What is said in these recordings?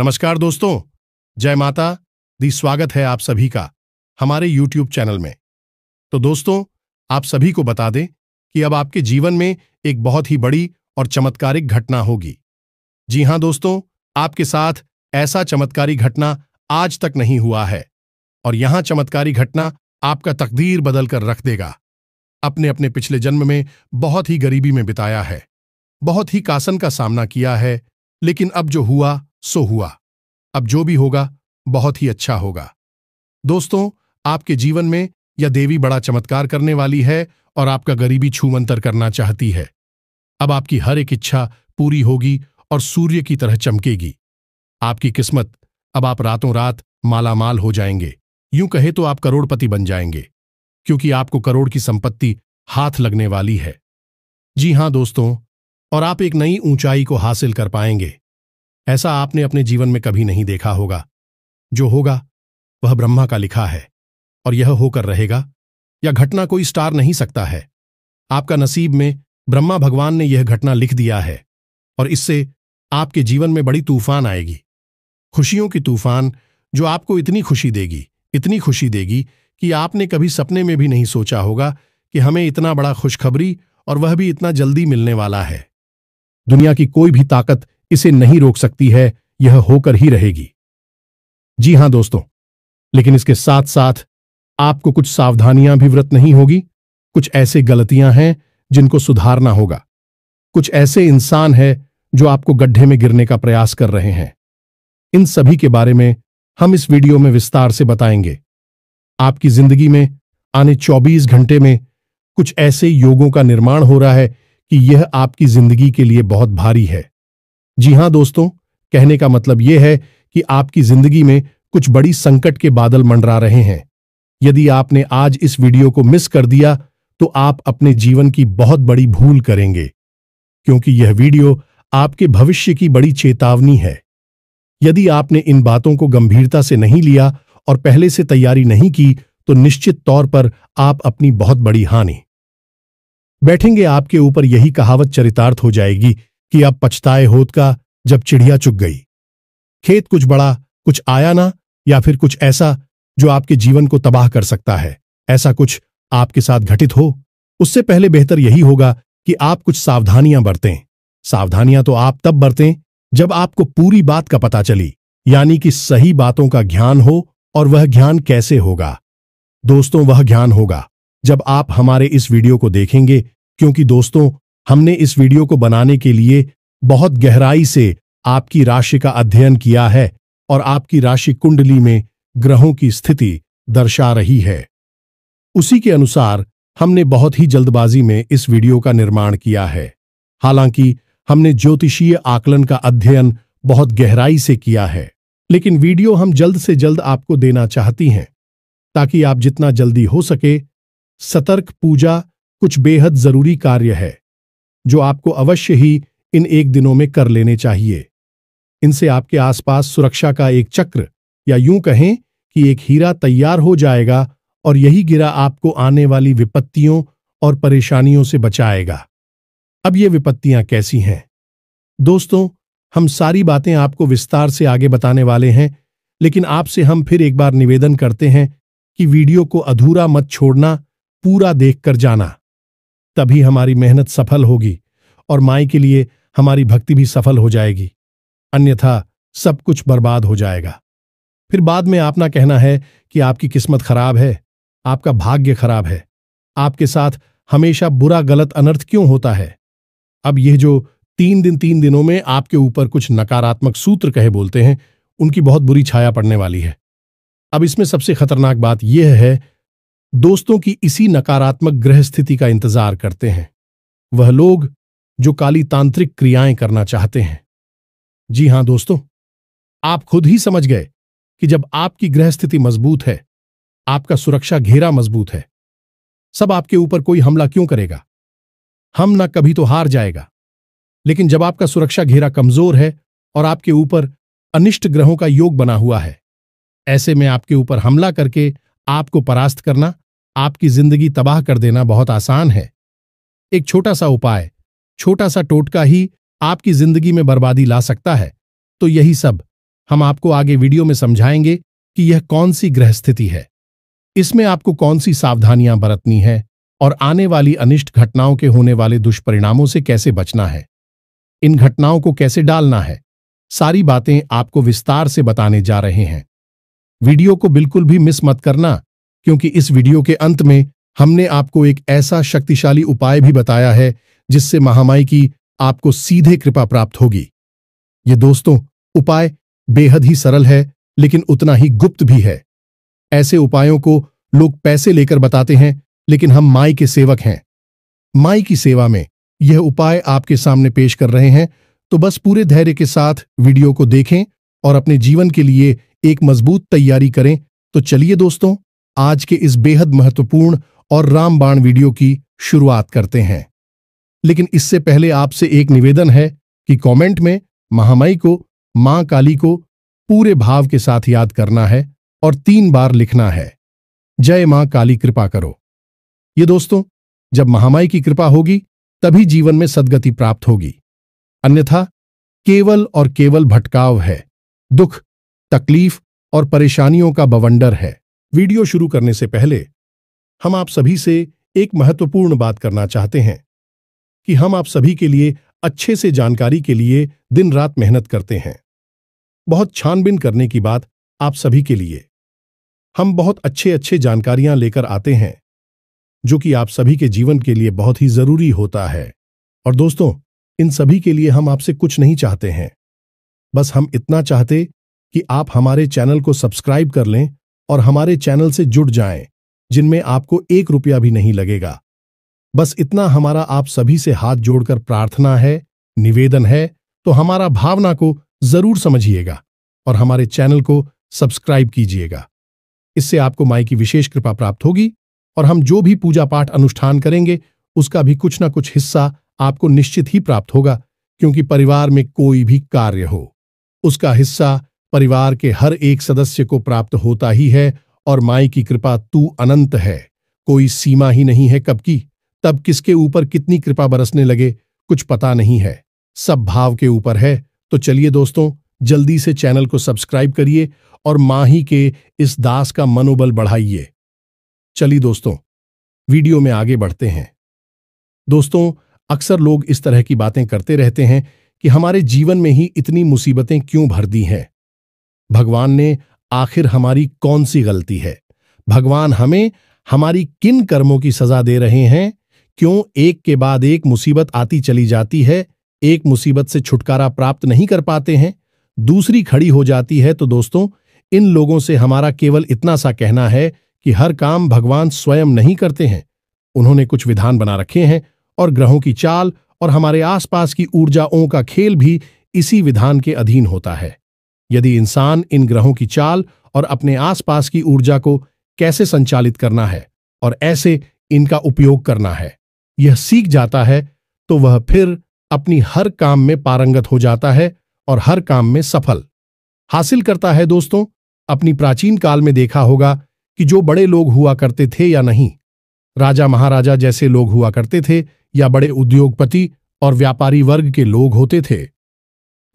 नमस्कार दोस्तों, जय माता दी। स्वागत है आप सभी का हमारे YouTube चैनल में। तो दोस्तों, आप सभी को बता दें कि अब आपके जीवन में एक बहुत ही बड़ी और चमत्कारिक घटना होगी। जी हां दोस्तों, आपके साथ ऐसा चमत्कारी घटना आज तक नहीं हुआ है और यहां चमत्कारी घटना आपका तकदीर बदल कर रख देगा। अपने अपने पिछले जन्म में बहुत ही गरीबी में बिताया है, बहुत ही कासन का सामना किया है, लेकिन अब जो हुआ सो हुआ। अब जो भी होगा बहुत ही अच्छा होगा। दोस्तों, आपके जीवन में यह देवी बड़ा चमत्कार करने वाली है और आपका गरीबी छूमंतर करना चाहती है। अब आपकी हर एक इच्छा पूरी होगी और सूर्य की तरह चमकेगी। आपकी किस्मत, अब आप रातों रात मालामाल हो जाएंगे। यूं कहे तो आप करोड़पति बन जाएंगे, क्योंकि आपको करोड़ की संपत्ति हाथ लगने वाली है। जी हां दोस्तों, और आप एक नई ऊंचाई को हासिल कर पाएंगे। ऐसा आपने अपने जीवन में कभी नहीं देखा होगा। जो होगा वह ब्रह्मा का लिखा है और यह होकर रहेगा। यह घटना कोई स्टार नहीं सकता है। आपका नसीब में ब्रह्मा भगवान ने यह घटना लिख दिया है और इससे आपके जीवन में बड़ी तूफान आएगी, खुशियों की तूफान, जो आपको इतनी खुशी देगी कि आपने कभी सपने में भी नहीं सोचा होगा कि हमें इतना बड़ा खुशखबरी और वह भी इतना जल्दी मिलने वाला है। दुनिया की कोई भी ताकत इसे नहीं रोक सकती है, यह होकर ही रहेगी। जी हां दोस्तों, लेकिन इसके साथ साथ आपको कुछ सावधानियां भी व्रत नहीं होगी। कुछ ऐसे गलतियां हैं जिनको सुधारना होगा। कुछ ऐसे इंसान हैं जो आपको गड्ढे में गिरने का प्रयास कर रहे हैं। इन सभी के बारे में हम इस वीडियो में विस्तार से बताएंगे। आपकी जिंदगी में आने 24 घंटे में कुछ ऐसे योगों का निर्माण हो रहा है कि यह आपकी जिंदगी के लिए बहुत भारी है। जी हां दोस्तों, कहने का मतलब यह है कि आपकी जिंदगी में कुछ बड़ी संकट के बादल मंडरा रहे हैं। यदि आपने आज इस वीडियो को मिस कर दिया तो आप अपने जीवन की बहुत बड़ी भूल करेंगे, क्योंकि यह वीडियो आपके भविष्य की बड़ी चेतावनी है। यदि आपने इन बातों को गंभीरता से नहीं लिया और पहले से तैयारी नहीं की तो निश्चित तौर पर आप अपनी बहुत बड़ी हानि बैठेंगे। आपके ऊपर यही कहावत चरितार्थ हो जाएगी कि अब पछताए होत का जब चिड़िया चुग गई। खेत कुछ बड़ा कुछ आया ना, या फिर कुछ ऐसा जो आपके जीवन को तबाह कर सकता है। ऐसा कुछ आपके साथ घटित हो, उससे पहले बेहतर यही होगा कि आप कुछ सावधानियां बरतें। सावधानियां तो आप तब बरतें जब आपको पूरी बात का पता चली, यानी कि सही बातों का ज्ञान हो। और वह ज्ञान कैसे होगा दोस्तों? वह ज्ञान होगा जब आप हमारे इस वीडियो को देखेंगे, क्योंकि दोस्तों, हमने इस वीडियो को बनाने के लिए बहुत गहराई से आपकी राशि का अध्ययन किया है और आपकी राशि कुंडली में ग्रहों की स्थिति दर्शा रही है। उसी के अनुसार हमने बहुत ही जल्दबाजी में इस वीडियो का निर्माण किया है। हालांकि हमने ज्योतिषीय आकलन का अध्ययन बहुत गहराई से किया है, लेकिन वीडियो हम जल्द से जल्द आपको देना चाहती हैं, ताकि आप जितना जल्दी हो सके सतर्क पूजा कुछ बेहद जरूरी कार्य है जो आपको अवश्य ही इन 1 दिनों में कर लेने चाहिए। इनसे आपके आसपास सुरक्षा का एक चक्र, या यूं कहें कि एक हीरा तैयार हो जाएगा और यही हीरा आपको आने वाली विपत्तियों और परेशानियों से बचाएगा। अब ये विपत्तियां कैसी हैं दोस्तों? हम सारी बातें आपको विस्तार से आगे बताने वाले हैं, लेकिन आपसे हम फिर एक बार निवेदन करते हैं कि वीडियो को अधूरा मत छोड़ना, पूरा देखकर जाना। तभी हमारी मेहनत सफल होगी और माई के लिए हमारी भक्ति भी सफल हो जाएगी। अन्यथा सब कुछ बर्बाद हो जाएगा। फिर बाद में आप ना कहना है कि आपकी किस्मत खराब है, आपका भाग्य खराब है, आपके साथ हमेशा बुरा गलत अनर्थ क्यों होता है। अब यह जो 3 दिनों में आपके ऊपर कुछ नकारात्मक सूत्र कहे बोलते हैं, उनकी बहुत बुरी छाया पड़ने वाली है। अब इसमें सबसे खतरनाक बात यह है दोस्तों कि इसी नकारात्मक ग्रह स्थिति का इंतजार करते हैं वह लोग जो काली तांत्रिक क्रियाएं करना चाहते हैं। जी हां दोस्तों, आप खुद ही समझ गए कि जब आपकी ग्रह स्थिति मजबूत है, आपका सुरक्षा घेरा मजबूत है, सब आपके ऊपर कोई हमला क्यों करेगा? हम ना कभी तो हार जाएगा। लेकिन जब आपका सुरक्षा घेरा कमजोर है और आपके ऊपर अनिष्ट ग्रहों का योग बना हुआ है, ऐसे में आपके ऊपर हमला करके आपको परास्त करना, आपकी जिंदगी तबाह कर देना बहुत आसान है। एक छोटा सा उपाय, छोटा सा टोटका ही आपकी जिंदगी में बर्बादी ला सकता है। तो यही सब हम आपको आगे वीडियो में समझाएंगे कि यह कौन सी ग्रह स्थिति है, इसमें आपको कौन सी सावधानियां बरतनी है और आने वाली अनिष्ट घटनाओं के होने वाले दुष्परिणामों से कैसे बचना है, इन घटनाओं को कैसे डालना है। सारी बातें आपको विस्तार से बताने जा रहे हैं। वीडियो को बिल्कुल भी मिस मत करना, क्योंकि इस वीडियो के अंत में हमने आपको एक ऐसा शक्तिशाली उपाय भी बताया है जिससे महामाई की आपको सीधे कृपा प्राप्त होगी। ये दोस्तों उपाय बेहद ही सरल है, लेकिन उतना ही गुप्त भी है। ऐसे उपायों को लोग पैसे लेकर बताते हैं, लेकिन हम माई के सेवक हैं। माई की सेवा में यह उपाय आपके सामने पेश कर रहे हैं, तो बस पूरे धैर्य के साथ वीडियो को देखें और अपने जीवन के लिए एक मजबूत तैयारी करें। तो चलिए दोस्तों, आज के इस बेहद महत्वपूर्ण और रामबाण वीडियो की शुरुआत करते हैं। लेकिन इससे पहले आपसे एक निवेदन है कि कमेंट में महामाई को, मां काली को पूरे भाव के साथ याद करना है और 3 बार लिखना है, जय मां काली कृपा करो। ये दोस्तों, जब महामाई की कृपा होगी तभी जीवन में सद्गति प्राप्त होगी, अन्यथा केवल और केवल भटकाव है, दुख, तकलीफ और परेशानियों का बवंडर है। वीडियो शुरू करने से पहले हम आप सभी से एक महत्वपूर्ण बात करना चाहते हैं कि हम आप सभी के लिए अच्छे से जानकारी के लिए दिन रात मेहनत करते हैं। बहुत छानबीन करने की बात आप सभी के लिए हम बहुत अच्छे जानकारियां लेकर आते हैं, जो कि आप सभी के जीवन के लिए बहुत ही जरूरी होता है। और दोस्तों, इन सभी के लिए हम आपसे कुछ नहीं चाहते हैं, बस हम इतना चाहते कि आप हमारे चैनल को सब्सक्राइब कर लें और हमारे चैनल से जुड़ जाएं, जिनमें आपको 1 रुपया भी नहीं लगेगा। बस इतना हमारा आप सभी से हाथ जोड़कर प्रार्थना है, निवेदन है। तो हमारा भावना को जरूर समझिएगा और हमारे चैनल को सब्सक्राइब कीजिएगा। इससे आपको माई की विशेष कृपा प्राप्त होगी और हम जो भी पूजा पाठ अनुष्ठान करेंगे उसका भी कुछ ना कुछ हिस्सा आपको निश्चित ही प्राप्त होगा, क्योंकि परिवार में कोई भी कार्य हो उसका हिस्सा परिवार के हर एक सदस्य को प्राप्त होता ही है। और माई की कृपा तू अनंत है, कोई सीमा ही नहीं है कब की, तब किसके ऊपर कितनी कृपा बरसने लगे कुछ पता नहीं है, सब भाव के ऊपर है। तो चलिए दोस्तों, जल्दी से चैनल को सब्सक्राइब करिए और माही के इस दास का मनोबल बढ़ाइए। चलिए दोस्तों, वीडियो में आगे बढ़ते हैं। दोस्तों, अक्सर लोग इस तरह की बातें करते रहते हैं कि हमारे जीवन में ही इतनी मुसीबतें क्यों भर दी हैं, भगवान ने आखिर हमारी कौन सी गलती है, भगवान हमें हमारी किन कर्मों की सजा दे रहे हैं, क्यों एक के बाद एक मुसीबत आती चली जाती है, एक मुसीबत से छुटकारा प्राप्त नहीं कर पाते हैं, दूसरी खड़ी हो जाती है। तो दोस्तों, इन लोगों से हमारा केवल इतना सा कहना है कि हर काम भगवान स्वयं नहीं करते हैं, उन्होंने कुछ विधान बना रखे हैं और ग्रहों की चाल और हमारे आसपास की ऊर्जाओं का खेल भी इसी विधान के अधीन होता है। यदि इंसान इन ग्रहों की चाल और अपने आसपास की ऊर्जा को कैसे संचालित करना है और ऐसे इनका उपयोग करना है यह सीख जाता है, तो वह फिर अपनी हर काम में पारंगत हो जाता है और हर काम में सफल हासिल करता है। दोस्तों, अपनी प्राचीन काल में देखा होगा कि जो बड़े लोग हुआ करते थे या नहीं, राजा महाराजा जैसे लोग हुआ करते थे या बड़े उद्योगपति और व्यापारी वर्ग के लोग होते थे,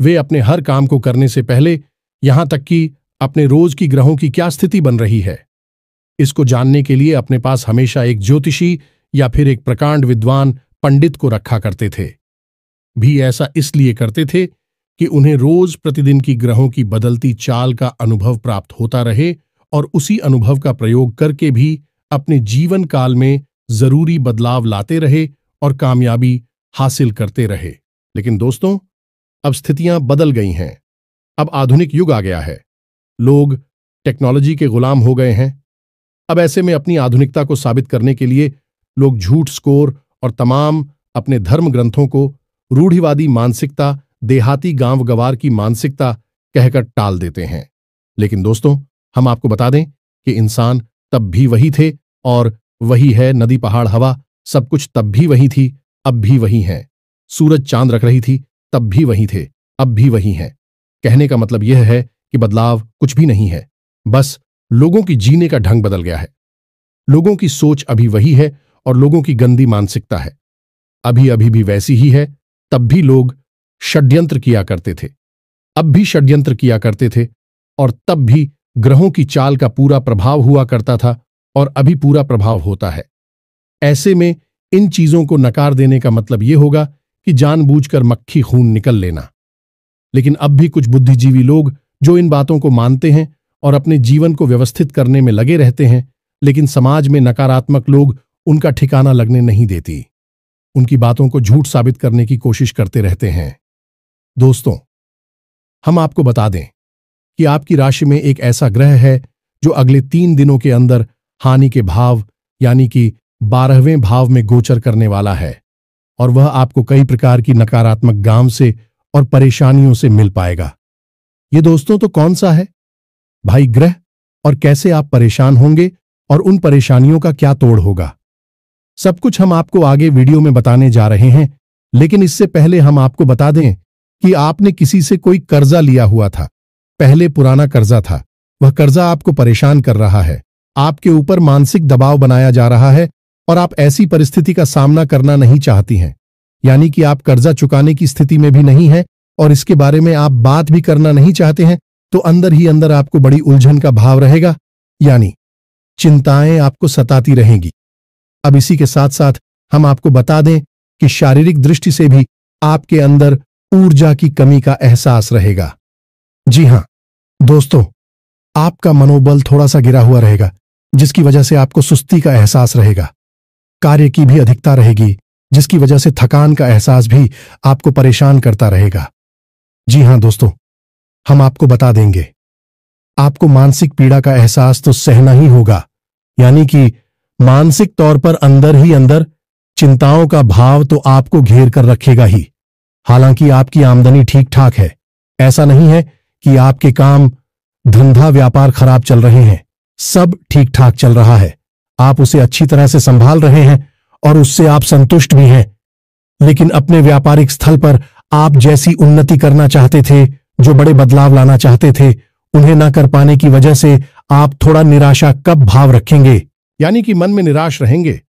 वे अपने हर काम को करने से पहले यहां तक कि अपने रोज की ग्रहों की क्या स्थिति बन रही है, इसको जानने के लिए अपने पास हमेशा एक ज्योतिषी या फिर एक प्रकांड विद्वान पंडित को रखा करते थे। भी ऐसा इसलिए करते थे कि उन्हें रोज प्रतिदिन की ग्रहों की बदलती चाल का अनुभव प्राप्त होता रहे और उसी अनुभव का प्रयोग करके भी अपने जीवन काल में जरूरी बदलाव लाते रहे और कामयाबी हासिल करते रहे। लेकिन दोस्तों, अब स्थितियां बदल गई हैं, अब आधुनिक युग आ गया है, लोग टेक्नोलॉजी के गुलाम हो गए हैं। अब ऐसे में अपनी आधुनिकता को साबित करने के लिए लोग झूठ स्कोर और तमाम अपने धर्म ग्रंथों को रूढ़िवादी मानसिकता, देहाती गांव गवार की मानसिकता कहकर टाल देते हैं। लेकिन दोस्तों, हम आपको बता दें कि इंसान तब भी वही थे और वही है, नदी पहाड़ हवा सब कुछ तब भी वही थी, अब भी वही है। सूरज चांद रख रही थी, तब भी वही थे, अब भी वही हैं। कहने का मतलब यह है कि बदलाव कुछ भी नहीं है, बस लोगों की जीने का ढंग बदल गया है। लोगों की सोच अभी वही है और लोगों की गंदी मानसिकता है अभी भी वैसी ही है। तब भी लोग षड्यंत्र किया करते थे, अब भी षड्यंत्र किया करते थे और तब भी ग्रहों की चाल का पूरा प्रभाव हुआ करता था और अभी पूरा प्रभाव होता है। ऐसे में इन चीजों को नकार देने का मतलब यह होगा कि जानबूझकर मक्खी खून निकल लेना। लेकिन अब भी कुछ बुद्धिजीवी लोग जो इन बातों को मानते हैं और अपने जीवन को व्यवस्थित करने में लगे रहते हैं, लेकिन समाज में नकारात्मक लोग उनका ठिकाना लगने नहीं देती, उनकी बातों को झूठ साबित करने की कोशिश करते रहते हैं। दोस्तों, हम आपको बता दें कि आपकी राशि में एक ऐसा ग्रह है जो अगले 3 दिनों के अंदर हानि के भाव यानी कि 12वें भाव में गोचर करने वाला है और वह आपको कई प्रकार की नकारात्मक गांव से और परेशानियों से मिल पाएगा। ये दोस्तों तो कौन सा है भाई ग्रह, और कैसे आप परेशान होंगे और उन परेशानियों का क्या तोड़ होगा, सब कुछ हम आपको आगे वीडियो में बताने जा रहे हैं। लेकिन इससे पहले हम आपको बता दें कि आपने किसी से कोई कर्जा लिया हुआ था, पहले पुराना कर्जा था, वह कर्जा आपको परेशान कर रहा है, आपके ऊपर मानसिक दबाव बनाया जा रहा है और आप ऐसी परिस्थिति का सामना करना नहीं चाहती हैं, यानी कि आप कर्जा चुकाने की स्थिति में भी नहीं है और इसके बारे में आप बात भी करना नहीं चाहते हैं, तो अंदर ही अंदर आपको बड़ी उलझन का भाव रहेगा, यानी चिंताएं आपको सताती रहेंगी। अब इसी के साथ साथ हम आपको बता दें कि शारीरिक दृष्टि से भी आपके अंदर ऊर्जा की कमी का एहसास रहेगा। जी हां दोस्तों, आपका मनोबल थोड़ा सा गिरा हुआ रहेगा, जिसकी वजह से आपको सुस्ती का एहसास रहेगा। कार्य की भी अधिकता रहेगी, जिसकी वजह से थकान का एहसास भी आपको परेशान करता रहेगा। जी हां दोस्तों, हम आपको बता देंगे, आपको मानसिक पीड़ा का एहसास तो सहना ही होगा, यानी कि मानसिक तौर पर अंदर ही अंदर चिंताओं का भाव तो आपको घेर कर रखेगा ही। हालांकि आपकी आमदनी ठीक ठाक है, ऐसा नहीं है कि आपके काम धंधा व्यापार खराब चल रहे हैं, सब ठीक ठाक चल रहा है, आप उसे अच्छी तरह से संभाल रहे हैं और उससे आप संतुष्ट भी हैं। लेकिन अपने व्यापारिक स्थल पर आप जैसी उन्नति करना चाहते थे, जो बड़े बदलाव लाना चाहते थे, उन्हें न कर पाने की वजह से आप थोड़ा निराशा कब भाव रखेंगे, यानी कि मन में निराश रहेंगे।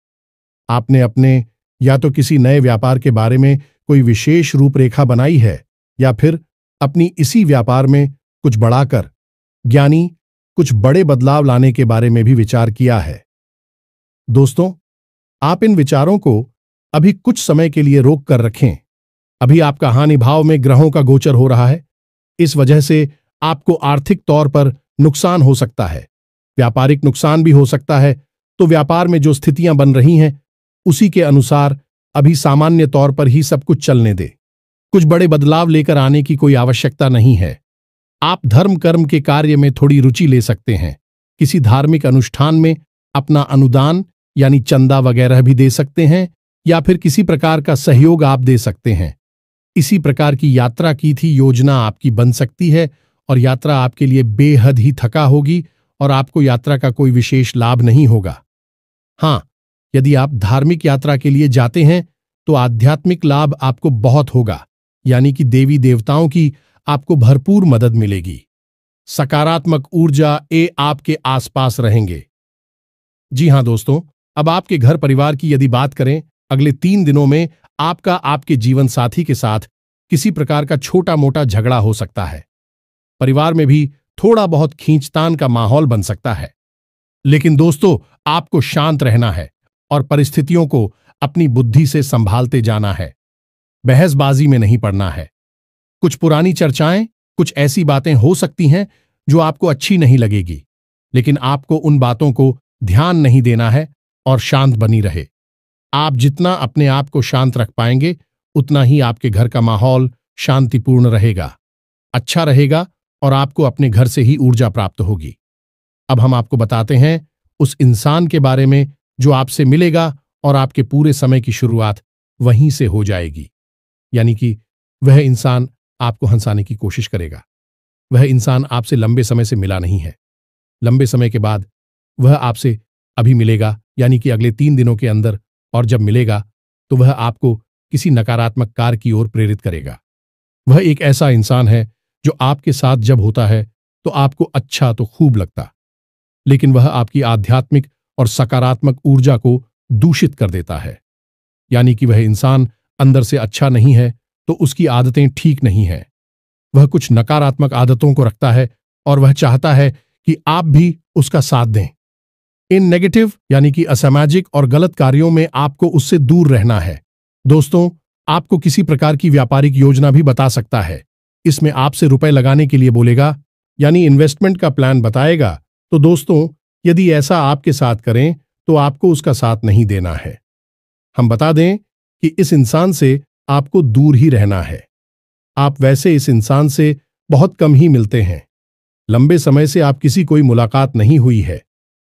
आपने अपने या तो किसी नए व्यापार के बारे में कोई विशेष रूपरेखा बनाई है या फिर अपनी इसी व्यापार में कुछ बढ़ाकर यानी कुछ बड़े बदलाव लाने के बारे में भी विचार किया है। दोस्तों, आप इन विचारों को अभी कुछ समय के लिए रोक कर रखें। अभी आपका हानि भाव में ग्रहों का गोचर हो रहा है, इस वजह से आपको आर्थिक तौर पर नुकसान हो सकता है, व्यापारिक नुकसान भी हो सकता है। तो व्यापार में जो स्थितियां बन रही हैं उसी के अनुसार अभी सामान्य तौर पर ही सब कुछ चलने दे, कुछ बड़े बदलाव लेकर आने की कोई आवश्यकता नहीं है। आप धर्म कर्म के कार्य में थोड़ी रुचि ले सकते हैं, किसी धार्मिक अनुष्ठान में अपना अनुदान यानी चंदा वगैरह भी दे सकते हैं या फिर किसी प्रकार का सहयोग आप दे सकते हैं। इसी प्रकार की यात्रा की थी योजना आपकी बन सकती है और यात्रा आपके लिए बेहद ही थका होगी और आपको यात्रा का कोई विशेष लाभ नहीं होगा। हां, यदि आप धार्मिक यात्रा के लिए जाते हैं तो आध्यात्मिक लाभ आपको बहुत होगा, यानी कि देवी देवताओं की आपको भरपूर मदद मिलेगी। सकारात्मक ऊर्जा आपके आसपास रहेंगे। जी हां दोस्तों, अब आपके घर परिवार की यदि बात करें, अगले 3 दिनों में आपका आपके जीवन साथी के साथ किसी प्रकार का छोटा मोटा झगड़ा हो सकता है। परिवार में भी थोड़ा बहुत खींचतान का माहौल बन सकता है। लेकिन दोस्तों, आपको शांत रहना है और परिस्थितियों को अपनी बुद्धि से संभालते जाना है, बहसबाजी में नहीं पड़ना है। कुछ पुरानी चर्चाएं, कुछ ऐसी बातें हो सकती हैं जो आपको अच्छी नहीं लगेगी, लेकिन आपको उन बातों को ध्यान नहीं देना है और शांत बनी रहे। आप जितना अपने आप को शांत रख पाएंगे, उतना ही आपके घर का माहौल शांतिपूर्ण रहेगा, अच्छा रहेगा और आपको अपने घर से ही ऊर्जा प्राप्त होगी। अब हम आपको बताते हैं उस इंसान के बारे में जो आपसे मिलेगा और आपके पूरे समय की शुरुआत वहीं से हो जाएगी, यानी कि वह इंसान आपको हंसाने की कोशिश करेगा। वह इंसान आपसे लंबे समय से मिला नहीं है, लंबे समय के बाद वह आपसे अभी मिलेगा, यानी कि अगले 3 दिनों के अंदर, और जब मिलेगा तो वह आपको किसी नकारात्मक कार्य की ओर प्रेरित करेगा। वह एक ऐसा इंसान है जो आपके साथ जब होता है तो आपको अच्छा तो खूब लगता, लेकिन वह आपकी आध्यात्मिक और सकारात्मक ऊर्जा को दूषित कर देता है। यानी कि वह इंसान अंदर से अच्छा नहीं है तो उसकी आदतें ठीक नहीं हैं। वह कुछ नकारात्मक आदतों को रखता है और वह चाहता है कि आप भी उसका साथ दें। इन नेगेटिव यानी कि असामाजिक और गलत कार्यों में आपको उससे दूर रहना है। दोस्तों, आपको किसी प्रकार की व्यापारिक योजना भी बता सकता है। इसमें आपसे रुपए लगाने के लिए बोलेगा, यानी इन्वेस्टमेंट का प्लान बताएगा। तो दोस्तों, यदि ऐसा आपके साथ करें तो आपको उसका साथ नहीं देना है। हम बता दें कि इस इंसान से आपको दूर ही रहना है। आप वैसे इस इंसान से बहुत कम ही मिलते हैं। लंबे समय से आप किसी कोई मुलाकात नहीं हुई है,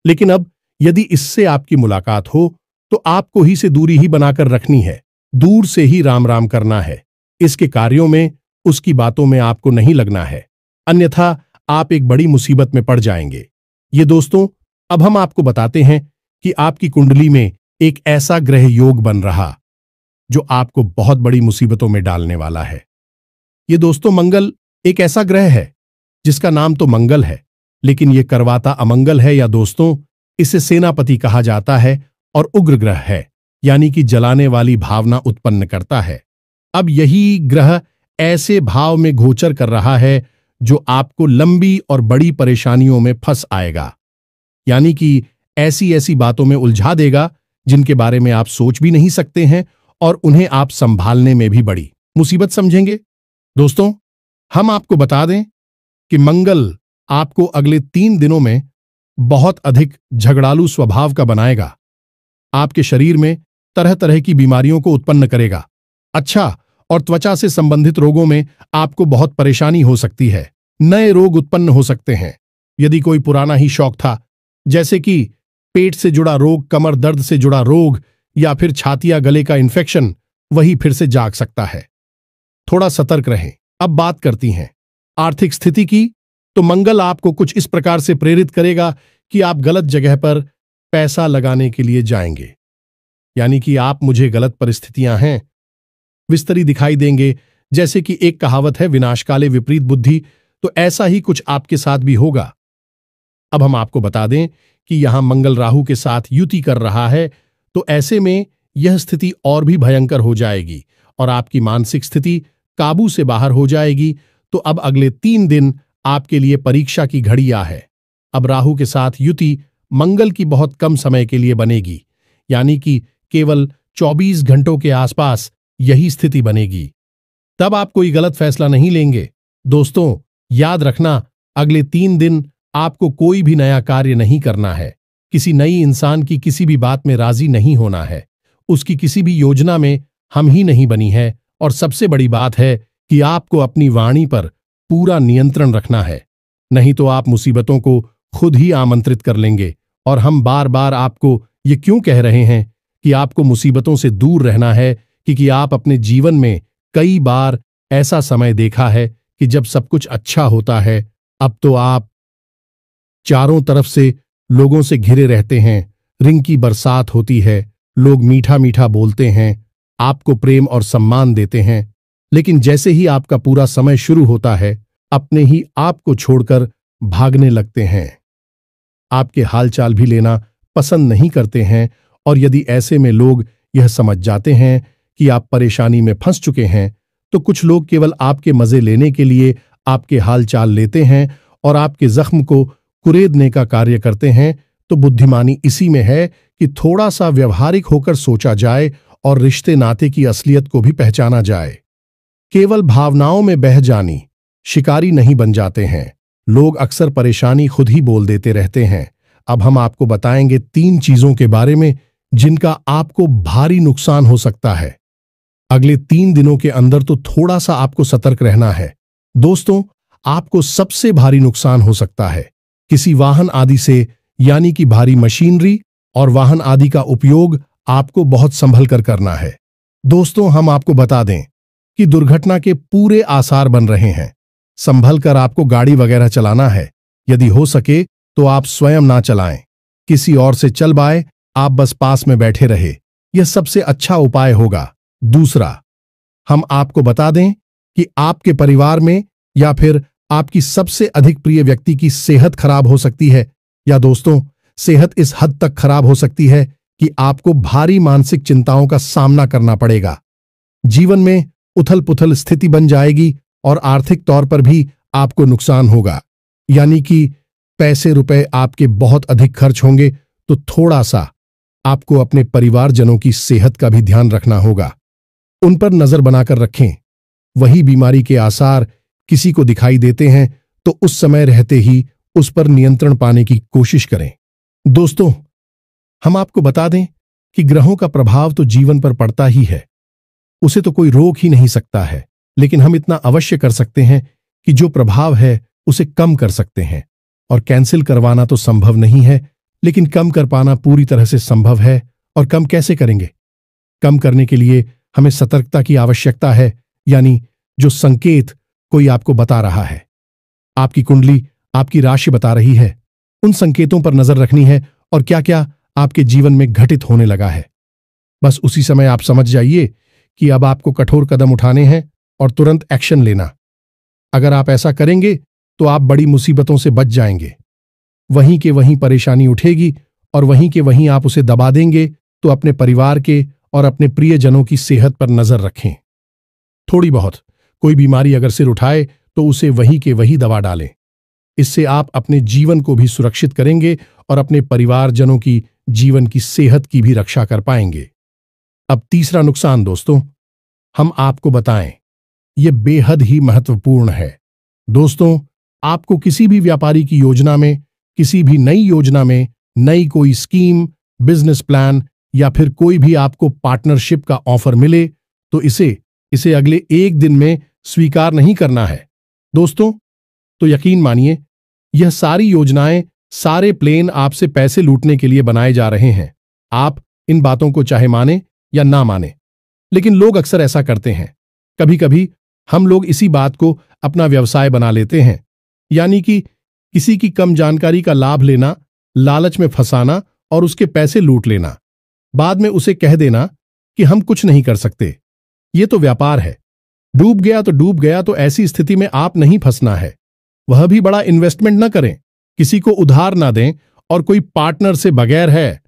लेकिन अब यदि इससे आपकी मुलाकात हो तो आपको ही से दूरी ही बनाकर रखनी है। दूर से ही राम राम करना है। इसके कार्यों में, उसकी बातों में आपको नहीं लगना है, अन्यथा आप एक बड़ी मुसीबत में पड़ जाएंगे। ये दोस्तों, अब हम आपको बताते हैं कि आपकी कुंडली में एक ऐसा ग्रह योग बन रहा जो आपको बहुत बड़ी मुसीबतों में डालने वाला है। ये दोस्तों, मंगल एक ऐसा ग्रह है जिसका नाम तो मंगल है, लेकिन यह करवाता अमंगल है। या दोस्तों, इसे सेनापति कहा जाता है और उग्र ग्रह है, यानी कि जलाने वाली भावना उत्पन्न करता है। अब यही ग्रह ऐसे भाव में गोचर कर रहा है जो आपको लंबी और बड़ी परेशानियों में फंस आएगा, यानी कि ऐसी ऐसी बातों में उलझा देगा जिनके बारे में आप सोच भी नहीं सकते हैं और उन्हें आप संभालने में भी बड़ी मुसीबत समझेंगे। दोस्तों, हम आपको बता दें कि मंगल आपको अगले 3 दिनों में बहुत अधिक झगड़ालू स्वभाव का बनाएगा। आपके शरीर में तरह तरह की बीमारियों को उत्पन्न करेगा। अच्छा, और त्वचा से संबंधित रोगों में आपको बहुत परेशानी हो सकती है। नए रोग उत्पन्न हो सकते हैं। यदि कोई पुराना ही शौक था, जैसे कि पेट से जुड़ा रोग, कमर दर्द से जुड़ा रोग या फिर छाती या गले का इन्फेक्शन, वही फिर से जाग सकता है। थोड़ा सतर्क रहें। अब बात करती हैं आर्थिक स्थिति की, तो मंगल आपको कुछ इस प्रकार से प्रेरित करेगा कि आप गलत जगह पर पैसा लगाने के लिए जाएंगे, यानी कि आप मुझे गलत परिस्थितियां हैं विस्तरी दिखाई देंगे। जैसे कि एक कहावत है, विनाशकाले विपरीत बुद्धि, तो ऐसा ही कुछ आपके साथ भी होगा। अब हम आपको बता दें कि यहां मंगल राहु के साथ युति कर रहा है, तो ऐसे में यह स्थिति और भी भयंकर हो जाएगी और आपकी मानसिक स्थिति काबू से बाहर हो जाएगी। तो अब अगले 3 दिन आपके लिए परीक्षा की घड़ियां है। अब राहु के साथ युति मंगल की बहुत कम समय के लिए बनेगी, यानी कि केवल 24 घंटों के आसपास यही स्थिति बनेगी। तब आप कोई गलत फैसला नहीं लेंगे। दोस्तों, याद रखना, अगले 3 दिन आपको कोई भी नया कार्य नहीं करना है। किसी नई इंसान की किसी भी बात में राजी नहीं होना है। उसकी किसी भी योजना में हम ही नहीं बनी है। और सबसे बड़ी बात है कि आपको अपनी वाणी पर पूरा नियंत्रण रखना है, नहीं तो आप मुसीबतों को खुद ही आमंत्रित कर लेंगे। और हम बार बार आपको ये क्यों कह रहे हैं कि आपको मुसीबतों से दूर रहना है, क्योंकि आप अपने जीवन में कई बार ऐसा समय देखा है कि जब सब कुछ अच्छा होता है, अब तो आप चारों तरफ से लोगों से घिरे रहते हैं। रिंग की बरसात होती है, लोग मीठा मीठा बोलते हैं, आपको प्रेम और सम्मान देते हैं, लेकिन जैसे ही आपका पूरा समय शुरू होता है, अपने ही आपको छोड़कर भागने लगते हैं। आपके हालचाल भी लेना पसंद नहीं करते हैं। और यदि ऐसे में लोग यह समझ जाते हैं कि आप परेशानी में फंस चुके हैं, तो कुछ लोग केवल आपके मजे लेने के लिए आपके हालचाल लेते हैं और आपके जख्म को कुरेदने का कार्य करते हैं। तो बुद्धिमानी इसी में है कि थोड़ा सा व्यवहारिक होकर सोचा जाए और रिश्ते नाते की असलियत को भी पहचाना जाए। केवल भावनाओं में बह जानी शिकारी नहीं बन जाते हैं। लोग अक्सर परेशानी खुद ही बोल देते रहते हैं। अब हम आपको बताएंगे 3 चीजों के बारे में जिनका आपको भारी नुकसान हो सकता है। अगले 3 दिनों के अंदर तो थोड़ा सा आपको सतर्क रहना है। दोस्तों, आपको सबसे भारी नुकसान हो सकता है किसी वाहन आदि से, यानी कि भारी मशीनरी और वाहन आदि का उपयोग आपको बहुत संभल कर करना है। दोस्तों, हम आपको बता दें कि दुर्घटना के पूरे आसार बन रहे हैं। संभल कर आपको गाड़ी वगैरह चलाना है। यदि हो सके तो आप स्वयं ना चलाएं, किसी और से चलवाएं, आप बस पास में बैठे रहे, यह सबसे अच्छा उपाय होगा। दूसरा, हम आपको बता दें कि आपके परिवार में या फिर आपकी सबसे अधिक प्रिय व्यक्ति की सेहत खराब हो सकती है। या दोस्तों, सेहत इस हद तक खराब हो सकती है कि आपको भारी मानसिक चिंताओं का सामना करना पड़ेगा। जीवन में उथल पुथल स्थिति बन जाएगी और आर्थिक तौर पर भी आपको नुकसान होगा। यानी कि पैसे रुपए आपके बहुत अधिक खर्च होंगे, तो थोड़ा सा आपको अपने परिवारजनों की सेहत का भी ध्यान रखना होगा। उन पर नजर बनाकर रखें। वही बीमारी के आसार किसी को दिखाई देते हैं तो उस समय रहते ही उस पर नियंत्रण पाने की कोशिश करें। दोस्तों, हम आपको बता दें कि ग्रहों का प्रभाव तो जीवन पर पड़ता ही है, उसे तो कोई रोक ही नहीं सकता है। लेकिन हम इतना अवश्य कर सकते हैं कि जो प्रभाव है उसे कम कर सकते हैं। और कैंसिल करवाना तो संभव नहीं है, लेकिन कम कर पाना पूरी तरह से संभव है। और कम कैसे करेंगे? कम करने के लिए हमें सतर्कता की आवश्यकता है। यानी जो संकेत कोई आपको बता रहा है, आपकी कुंडली आपकी राशि बता रही है, उन संकेतों पर नजर रखनी है और क्या क्या आपके जीवन में घटित होने लगा है। बस उसी समय आप समझ जाइए कि अब आपको कठोर कदम उठाने हैं और तुरंत एक्शन लेना। अगर आप ऐसा करेंगे तो आप बड़ी मुसीबतों से बच जाएंगे। वहीं के वहीं परेशानी उठेगी और वहीं के वहीं आप उसे दबा देंगे। तो अपने परिवार के और अपने प्रियजनों की सेहत पर नजर रखें। थोड़ी बहुत कोई बीमारी अगर सिर उठाए तो उसे वहीं के वहीं दबा डालें। इससे आप अपने जीवन को भी सुरक्षित करेंगे और अपने परिवारजनों की जीवन की सेहत की भी रक्षा कर पाएंगे। अब तीसरा नुकसान दोस्तों, हम आपको बताएं, यह बेहद ही महत्वपूर्ण है। दोस्तों, आपको किसी भी व्यापारी की योजना में, किसी भी नई योजना में, नई कोई स्कीम, बिजनेस प्लान या फिर कोई भी आपको पार्टनरशिप का ऑफर मिले तो इसे अगले एक दिन में स्वीकार नहीं करना है। दोस्तों, तो यकीन मानिए, यह सारी योजनाएं, सारे प्लान आपसे पैसे लूटने के लिए बनाए जा रहे हैं। आप इन बातों को चाहे माने या ना माने, लेकिन लोग अक्सर ऐसा करते हैं। कभी कभी हम लोग इसी बात को अपना व्यवसाय बना लेते हैं। यानी कि किसी की कम जानकारी का लाभ लेना, लालच में फंसाना और उसके पैसे लूट लेना। बाद में उसे कह देना कि हम कुछ नहीं कर सकते। ये तो व्यापार है, डूब गया तो डूब गया। तो ऐसी स्थिति में आप नहीं फंसना है। वह भी बड़ा इन्वेस्टमेंट न करें, किसी को उधार ना दें और कोई पार्टनर से बगैर है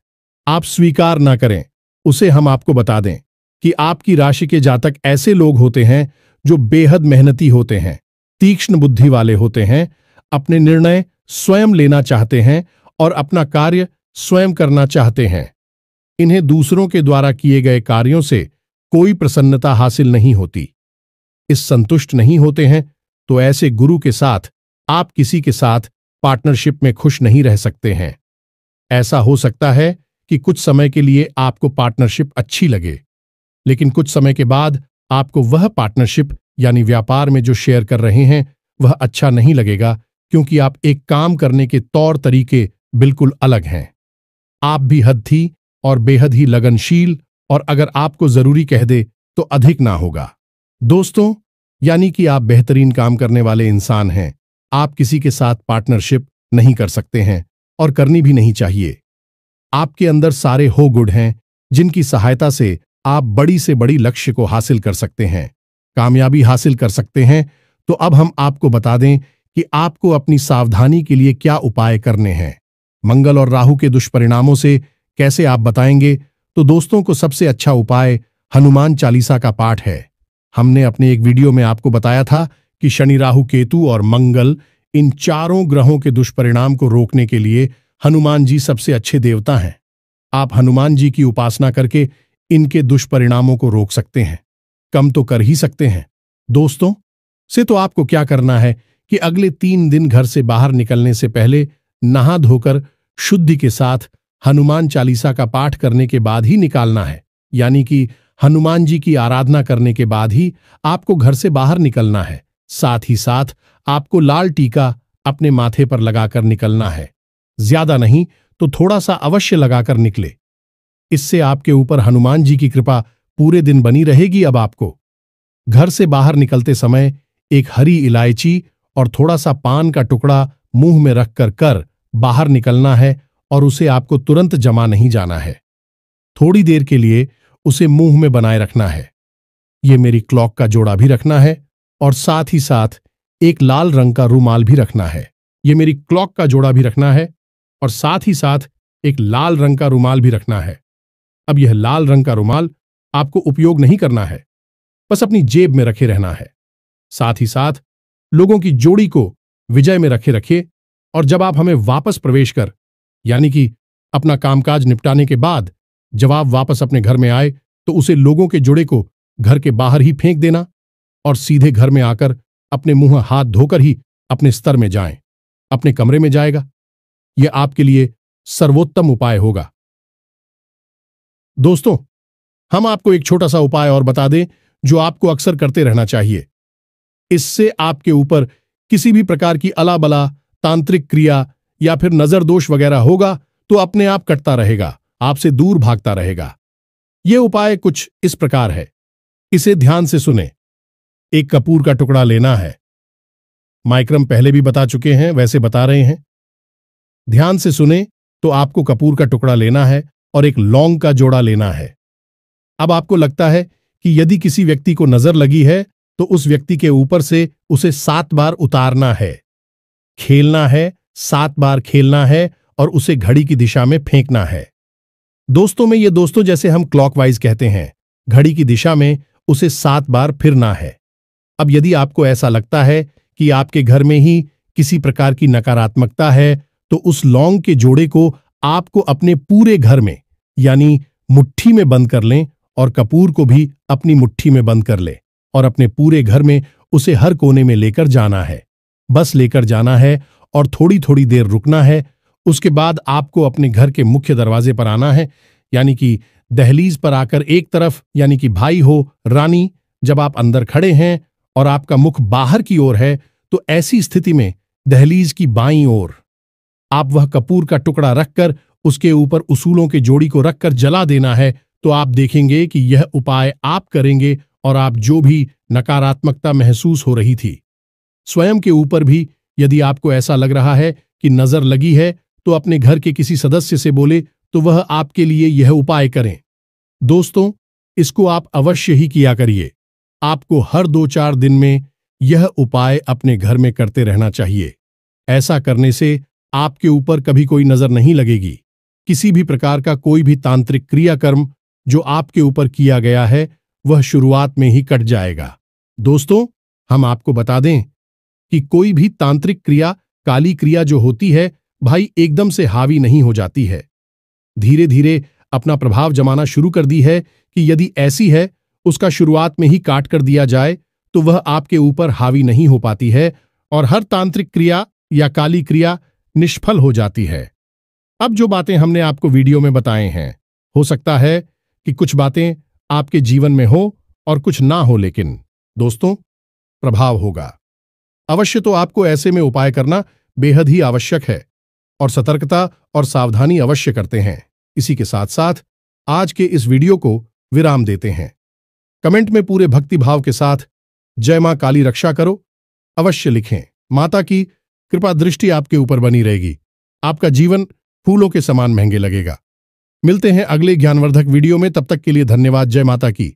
आप स्वीकार ना करें। उसे हम आपको बता दें कि आपकी राशि के जातक ऐसे लोग होते हैं जो बेहद मेहनती होते हैं, तीक्ष्ण बुद्धि वाले होते हैं, अपने निर्णय स्वयं लेना चाहते हैं और अपना कार्य स्वयं करना चाहते हैं। इन्हें दूसरों के द्वारा किए गए कार्यों से कोई प्रसन्नता हासिल नहीं होती। इस संतुष्ट नहीं होते हैं तो ऐसे गुरु के साथ आप किसी के साथ पार्टनरशिप में खुश नहीं रह सकते हैं। ऐसा हो सकता है कि कुछ समय के लिए आपको पार्टनरशिप अच्छी लगे, लेकिन कुछ समय के बाद आपको वह पार्टनरशिप यानी व्यापार में जो शेयर कर रहे हैं वह अच्छा नहीं लगेगा, क्योंकि आप एक काम करने के तौर तरीके बिल्कुल अलग हैं। आप भी हद और बेहद ही लगनशील, और अगर आपको जरूरी कह दे तो अधिक ना होगा। दोस्तों, यानी कि आप बेहतरीन काम करने वाले इंसान हैं। आप किसी के साथ पार्टनरशिप नहीं कर सकते हैं और करनी भी नहीं चाहिए। आपके अंदर सारे हो गुण हैं जिनकी सहायता से आप बड़ी से बड़ी लक्ष्य को हासिल कर सकते हैं, कामयाबी हासिल कर सकते हैं। तो अब हम आपको बता दें कि आपको अपनी सावधानी के लिए क्या उपाय करने हैं। मंगल और राहु के दुष्परिणामों से कैसे आप बताएंगे? तो दोस्तों को सबसे अच्छा उपाय हनुमान चालीसा का पाठ है। हमने अपने एक वीडियो में आपको बताया था कि शनि, राहु, केतु और मंगल, इन चारों ग्रहों के दुष्परिणाम को रोकने के लिए हनुमान जी सबसे अच्छे देवता हैं। आप हनुमान जी की उपासना करके इनके दुष्परिणामों को रोक सकते हैं, कम तो कर ही सकते हैं। दोस्तों से तो आपको क्या करना है कि अगले 3 दिन घर से बाहर निकलने से पहले नहा धोकर शुद्धि के साथ हनुमान चालीसा का पाठ करने के बाद ही निकालना है। यानी कि हनुमान जी की आराधना करने के बाद ही आपको घर से बाहर निकलना है। साथ ही साथ आपको लाल टीका अपने माथे पर लगाकर निकलना है। ज्यादा नहीं तो थोड़ा सा अवश्य लगाकर निकले। इससे आपके ऊपर हनुमान जी की कृपा पूरे दिन बनी रहेगी। अब आपको घर से बाहर निकलते समय एक हरी इलायची और थोड़ा सा पान का टुकड़ा मुंह में रखकर बाहर निकलना है, और उसे आपको तुरंत जमा नहीं जाना है। थोड़ी देर के लिए उसे मुंह में बनाए रखना है। ये मेरी क्लॉक का जोड़ा भी रखना है और साथ ही साथ एक लाल रंग का रूमाल भी रखना है। ये मेरी क्लॉक का जोड़ा भी रखना है और साथ ही साथ एक लाल रंग का रूमाल भी रखना है। अब यह लाल रंग का रूमाल आपको उपयोग नहीं करना है, बस अपनी जेब में रखे रहना है। साथ ही साथ लोगों की जोड़ी को विजय में रखे रखिए। और जब आप हमें वापस प्रवेश कर यानी कि अपना कामकाज निपटाने के बाद जब आप वापस अपने घर में आए तो उसे लोगों के जोड़े को घर के बाहर ही फेंक देना और सीधे घर में आकर अपने मुंह हाथ धोकर ही अपने स्तर में जाएं, अपने कमरे में जाएगा। यह आपके लिए सर्वोत्तम उपाय होगा। दोस्तों, हम आपको एक छोटा सा उपाय और बता दें जो आपको अक्सर करते रहना चाहिए। इससे आपके ऊपर किसी भी प्रकार की अलाबला तांत्रिक क्रिया या फिर नजर दोष वगैरह होगा तो अपने आप कटता रहेगा, आपसे दूर भागता रहेगा। यह उपाय कुछ इस प्रकार है, इसे ध्यान से सुने। एक कपूर का टुकड़ा लेना है। माइक्रम पहले भी बता चुके हैं, वैसे बता रहे हैं। ध्यान से सुने तो आपको कपूर का टुकड़ा लेना है और एक लौंग का जोड़ा लेना है। अब आपको लगता है कि यदि किसी व्यक्ति को नजर लगी है तो उस व्यक्ति के ऊपर से उसे 7 बार उतारना है, खेलना है, 7 बार खेलना है और उसे घड़ी की दिशा में फेंकना है। दोस्तों में ये दोस्तों जैसे हम क्लॉकवाइज कहते हैं, घड़ी की दिशा में उसे 7 बार फिरना है। अब यदि आपको ऐसा लगता है कि आपके घर में ही किसी प्रकार की नकारात्मकता है तो उस लौंग के जोड़े को आपको अपने पूरे घर में यानी मुट्ठी में बंद कर लें और कपूर को भी अपनी मुट्ठी में बंद कर लें और अपने पूरे घर में उसे हर कोने में लेकर जाना है। बस लेकर जाना है और थोड़ी थोड़ी देर रुकना है। उसके बाद आपको अपने घर के मुख्य दरवाजे पर आना है, यानी कि दहलीज पर आकर एक तरफ यानी कि भाई हो रानी, जब आप अंदर खड़े हैं और आपका मुख बाहर की ओर है तो ऐसी स्थिति में दहलीज की बाईं ओर आप वह कपूर का टुकड़ा रखकर उसके ऊपर उसूलों के जोड़ी को रखकर जला देना है। तो आप देखेंगे कि यह उपाय आप करेंगे और आप जो भी नकारात्मकता महसूस हो रही थी स्वयं के ऊपर भी, यदि आपको ऐसा लग रहा है कि नजर लगी है तो अपने घर के किसी सदस्य से बोले तो वह आपके लिए यह उपाय करें। दोस्तों, इसको आप अवश्य ही किया करिए। आपको हर 2-4 दिन में यह उपाय अपने घर में करते रहना चाहिए। ऐसा करने से आपके ऊपर कभी कोई नजर नहीं लगेगी। किसी भी प्रकार का कोई भी तांत्रिक क्रियाकर्म जो आपके ऊपर किया गया है वह शुरुआत में ही कट जाएगा। दोस्तों, हम आपको बता दें कि कोई भी तांत्रिक क्रिया, काली क्रिया जो होती है भाई, एकदम से हावी नहीं हो जाती है। धीरे धीरे अपना प्रभाव जमाना शुरू कर दी है कि यदि ऐसी है उसका शुरुआत में ही काट कर दिया जाए तो वह आपके ऊपर हावी नहीं हो पाती है और हर तांत्रिक क्रिया या काली क्रिया निष्फल हो जाती है। अब जो बातें हमने आपको वीडियो में बताए हैं, हो सकता है कि कुछ बातें आपके जीवन में हो और कुछ ना हो, लेकिन दोस्तों प्रभाव होगा अवश्य। तो आपको ऐसे में उपाय करना बेहद ही आवश्यक है और सतर्कता और सावधानी अवश्य करते हैं। इसी के साथ साथ आज के इस वीडियो को विराम देते हैं। कमेंट में पूरे भक्ति भाव के साथ जय मां काली रक्षा करो अवश्य लिखें। माता की कृपा दृष्टि आपके ऊपर बनी रहेगी। आपका जीवन फूलों के समान महंगे लगेगा। मिलते हैं अगले ज्ञानवर्धक वीडियो में, तब तक के लिए धन्यवाद। जय माता की।